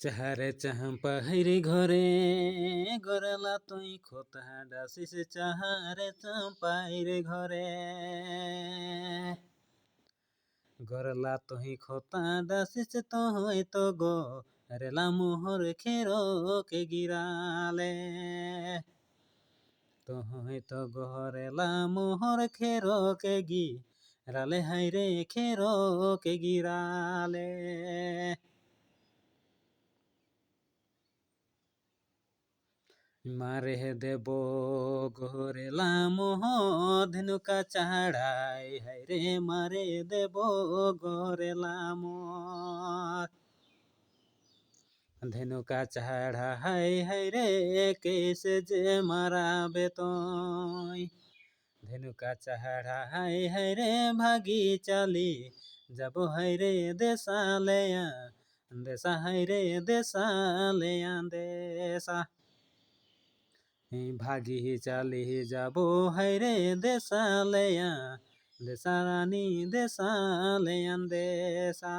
চাহারে চাম্পা হাইরে ঘরে গরলা তুই খোতা ডাসিস চাহারে চাম্পা হাইরে ঘরে গরলা তুই খোতা ডাসিস তো হয়তো গো রেলা মোহর খেরো কে গিরালে তো হয়তো গরেলা মোহর খেরো কে গিরালে হাইরে খেরো কে গিরালে মারে দেব গরেলা মোহ ধেনুকা চাড়াই হাইরে মারে দেব গরেলা মোর ধেনুকা চাড়া হাই হাইরে কেসে যে মারাবে তই ধেনুকা চাড়া হাই হাইরে ভাগি চালি যাব হাইরে দেশালেয়া দেশা হাইরে দেশালেয়া দেশা ভাগি চালি যাব হাইরে দেশালেয়া দেশা রানী দেশালেয়ান দেশা।